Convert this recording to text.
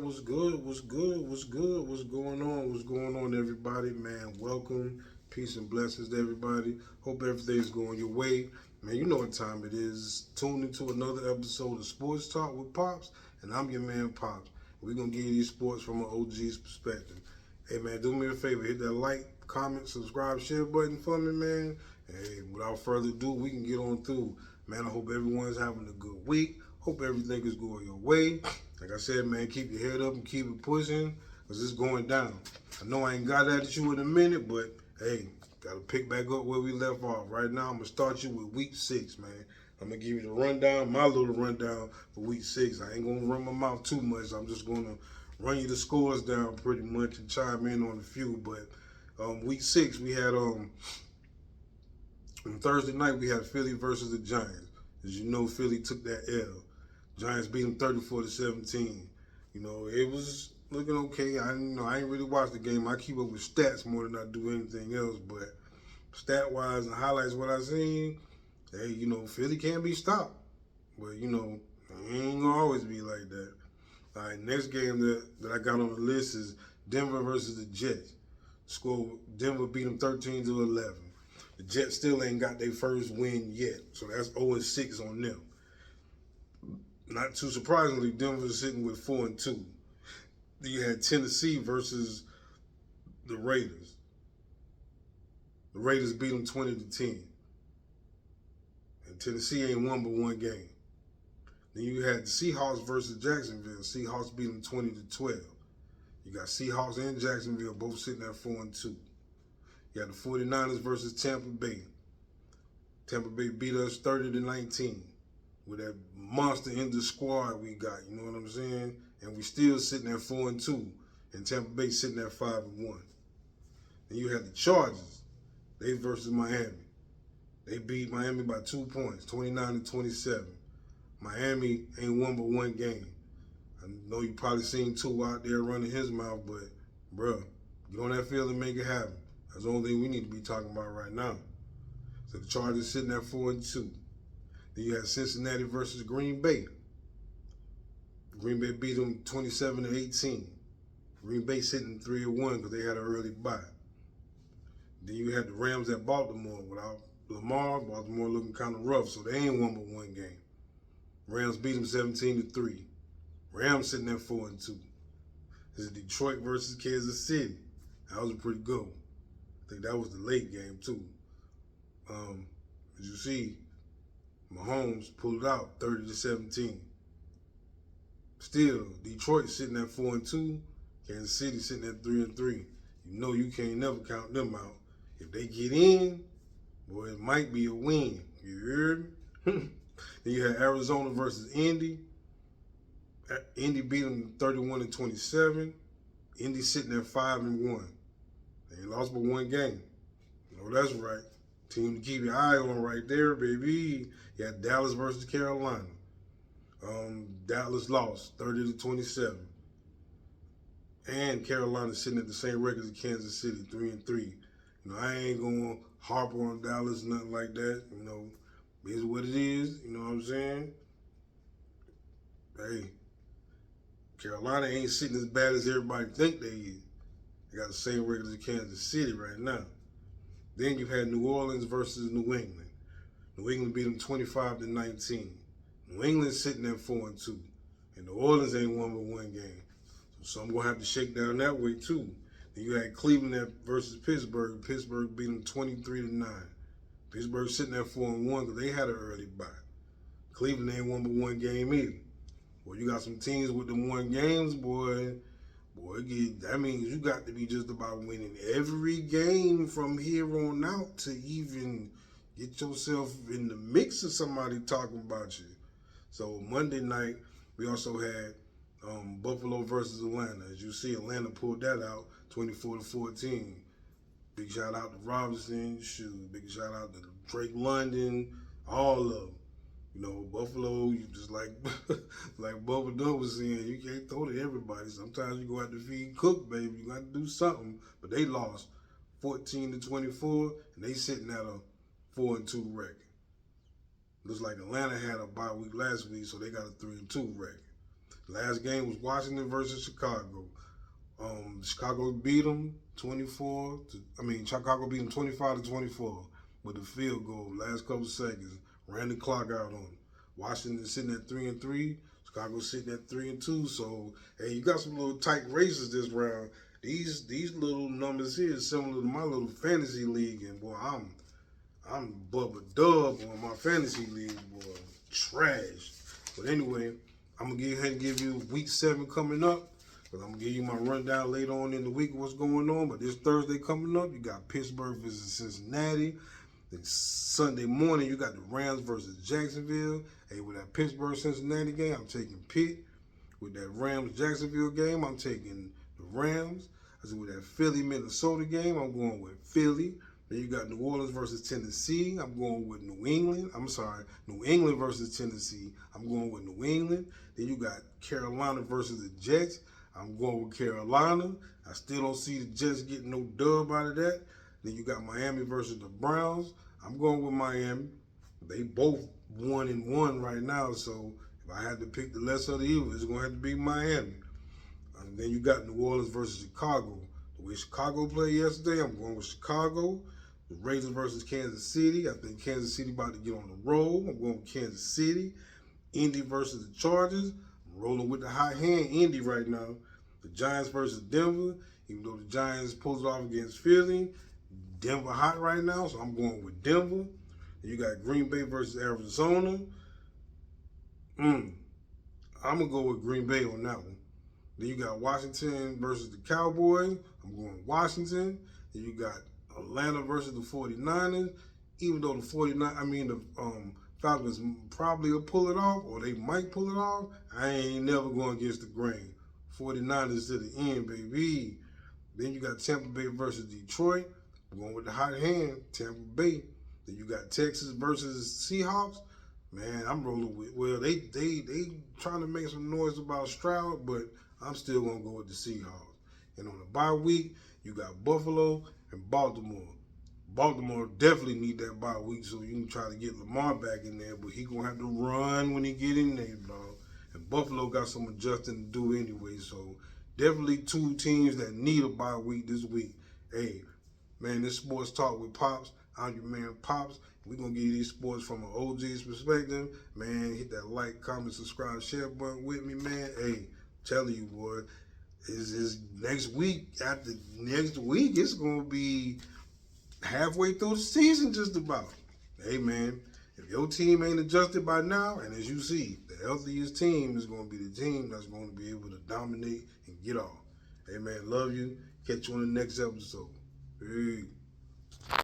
what's good? What's good? What's good? What's going on? What's going on, everybody? Man, welcome. Peace and blessings to everybody. Hope everything's going your way. Man, you know what time it is. Tune into another episode of Sports Talk with Pops, and I'm your man, Pops. We're going to give you these sports from an OG's perspective. Hey, man, do me a favor. Hit that like, comment, subscribe, share button for me, man. Hey, without further ado, we can get on through. Man, I hope everyone's having a good week. Hope everything is going your way. Like I said, man, keep your head up and keep it pushing, because it's going down. I know I ain't got at you in a minute, but hey, got to pick back up where we left off. Right now, I'm going to start you with week 6, man. I'm going to give you the rundown, my little rundown for week 6. I ain't going to run my mouth too much. I'm just going to run you the scores down pretty much and chime in on a few. But week 6, we had on Thursday night, we had Philly versus the Giants. As you know, Philly took that L. Giants beat them 34-17. You know, it was looking okay. I ain't really watched the game. I keep up with stats more than I do anything else. But stat-wise and highlights, what I seen, hey, you know, Philly can't be stopped. But, you know, it ain't going to always be like that. All right, next game that I got on the list is Denver versus the Jets. Denver beat them 13-11. The Jets still ain't got their first win yet. So that's 0-6 on them. Not too surprisingly, Denver's sitting with 4-2. Then you had Tennessee versus the Raiders. The Raiders beat them 20-10. And Tennessee ain't won but one game. Then you had the Seahawks versus Jacksonville. Seahawks beat them 20-12. You got Seahawks and Jacksonville both sitting at 4-2. You got the 49ers versus Tampa Bay. Tampa Bay beat us 30-19. With that monster in the squad we got, you know what I'm saying? And we still sitting at 4-2, and Tampa Bay sitting at 5-1. Then you had the Chargers, they versus Miami. They beat Miami by 2 points, 29-27. Miami ain't won but one game. I know you probably seen two out there running his mouth, but bruh, get on that field and make it happen. That's the only thing we need to be talking about right now. So the Chargers sitting at 4-2. Then you had Cincinnati versus Green Bay. Green Bay beat them 27-18. Green Bay sitting 3-1 because they had an early bye. Then you had the Rams at Baltimore. Without Lamar, Baltimore looking kind of rough, so they ain't won but one game. Rams beat them 17-3. Rams sitting at 4-2. This is Detroit versus Kansas City. That was a pretty good one. I think that was the late game too. As you see, Mahomes pulled it out 30-17. Still, Detroit sitting at 4-2, Kansas City sitting at 3-3. You know you can't never count them out. If they get in, boy, it might be a win. You heard me? Then you had Arizona versus Indy. Indy beat them 31-27. Indy sitting at 5-1. They ain't lost but one game. You know that's right. Team to keep your eye on right there, baby. You had Dallas versus Carolina. Dallas lost 30-27. And Carolina sitting at the same record as Kansas City, 3-3. You know, I ain't gonna harp on Dallas, nothing like that. You know, it is what it is. You know what I'm saying? Hey, Carolina ain't sitting as bad as everybody think they is. They got the same record as Kansas City right now. Then you had New Orleans versus New England. New England beat them 25-19. New England sitting at 4-2. And New Orleans ain't won but one game. So I'm going to have to shake down that way too. Then you had Cleveland versus Pittsburgh. Pittsburgh beat them 23-9. Pittsburgh sitting at 4-1 because they had an early bye. Cleveland ain't won but one game either. Well, you got some teams with them one games, boy, that means you got to be just about winning every game from here on out to even get yourself in the mix of somebody talking about you. So Monday night, we also had Buffalo versus Atlanta. As you see, Atlanta pulled that out 24-14. Big shout out to Robinson, big shout out to Drake London, all of them. You know, Buffalo, you just like Bubba Dunn was saying, you can't throw to everybody. Sometimes you go out to feed Cook, baby. You got to do something. But they lost 14-24, and they sitting at a 4-2 record. Looks like Atlanta had a bye week last week, so they got a 3-2 record. Last game was Washington versus Chicago. Chicago beat them Chicago beat them 25-24 with the field goal. Last couple of seconds, ran the clock out on them. Washington sitting at 3-3. Chicago sitting at 3-2. So hey, you got some little tight races this round. These little numbers here is similar to my little fantasy league, and boy, I'm Bubba Dub on my fantasy league, boy. Trash. But anyway, I'm gonna go ahead and give you week 7 coming up. Because I'm going to give you my rundown later on in the week of what's going on. But this Thursday coming up, you got Pittsburgh versus Cincinnati. Then Sunday morning, you got the Rams versus Jacksonville. Hey, with that Pittsburgh-Cincinnati game, I'm taking Pitt. With that Rams-Jacksonville game, I'm taking the Rams. I said with that Philly-Minnesota game, I'm going with Philly. Then you got New Orleans versus Tennessee. I'm going with New England. New England versus Tennessee. I'm going with New England. Then you got Carolina versus the Jets. I'm going with Carolina. I still don't see the Jets getting no dub out of that. Then you got Miami versus the Browns. I'm going with Miami. They both 1-1 right now, so if I had to pick the lesser of the evil, it's going to have to be Miami. And then you got New Orleans versus Chicago. The way Chicago played yesterday, I'm going with Chicago. The Raiders versus Kansas City. I think Kansas City about to get on the roll. I'm going with Kansas City. Indy versus the Chargers. I'm rolling with the hot hand Indy right now. The Giants versus Denver. Even though the Giants pulled it off against Philly, Denver hot right now, so I'm going with Denver. And you got Green Bay versus Arizona. I'm going to go with Green Bay on that one. Then you got Washington versus the Cowboys. I'm going with Washington. Then you got Atlanta versus the 49ers. Even though the Falcons probably will pull it off, or they might pull it off, I ain't never going against the grain. 49ers to the end, baby. Then you got Tampa Bay versus Detroit. I'm going with the hot hand, Tampa Bay. Then you got Texas versus Seahawks. Man, I'm rolling with, well, they trying to make some noise about Stroud, but I'm still going to go with the Seahawks. And on the bye week, you got Buffalo and Baltimore. Baltimore definitely need that bye week so you can try to get Lamar back in there, but he going to have to run when he get in there, dog. And Buffalo got some adjusting to do anyway, so definitely 2 teams that need a bye week this week. Hey, man, this Sports Talk with Pops. I'm your man, Pops. We're going to give you these sports from an OG's perspective. Man, hit that like, comment, subscribe, share button with me, man. Hey, telling you, boy, is next week, after next week, it's going to be halfway through the season just about. Hey, man. If your team ain't adjusted by now, and as you see, the healthiest team is going to be the team that's going to be able to dominate and get off. Hey, man, love you. Catch you on the next episode. Hey.